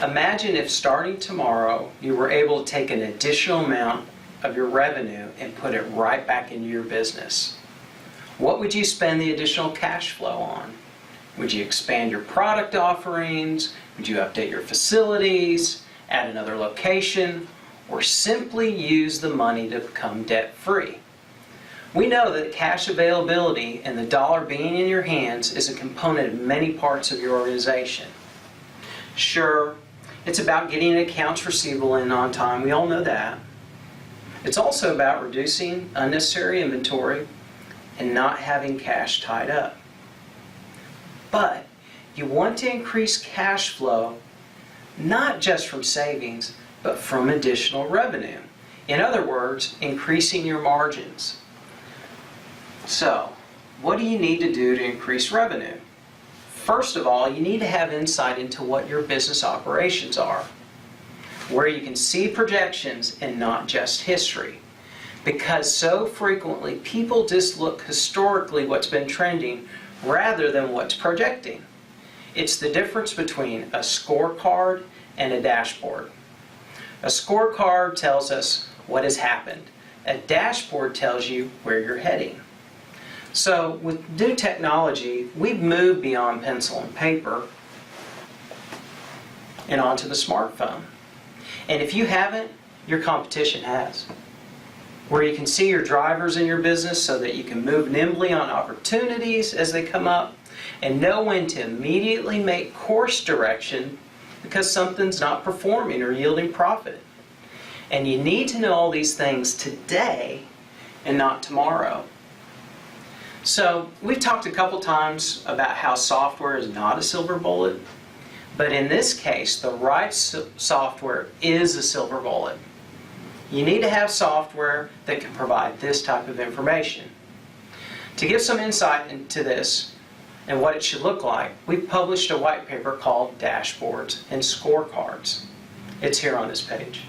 Imagine if starting tomorrow you were able to take an additional amount of your revenue and put it right back into your business. What would you spend the additional cash flow on? Would you expand your product offerings? Would you update your facilities, add another location, or simply use the money to become debt-free? We know that cash availability and the dollar being in your hands is a component of many parts of your organization. Sure, it's about getting accounts receivable in on time. We all know that. It's also about reducing unnecessary inventory and not having cash tied up. But you want to increase cash flow not just from savings, but from additional revenue. In other words, increasing your margins. So, what do you need to do to increase revenue? First of all, you need to have insight into what your business operations are, where you can see projections and not just history. Because so frequently people just look historically what's been trending rather than what's projecting. It's the difference between a scorecard and a dashboard. A scorecard tells us what has happened. A dashboard tells you where you're heading. So with new technology, we've moved beyond pencil and paper and onto the smartphone. And if you haven't, your competition has. Where you can see your drivers in your business so that you can move nimbly on opportunities as they come up and know when to immediately make course direction because something's not performing or yielding profit. And you need to know all these things today and not tomorrow. So we've talked a couple times about how software is not a silver bullet, but in this case, the right software is a silver bullet. You need to have software that can provide this type of information. To give some insight into this and what it should look like, we've published a white paper called Dashboards and Scorecards. It's here on this page.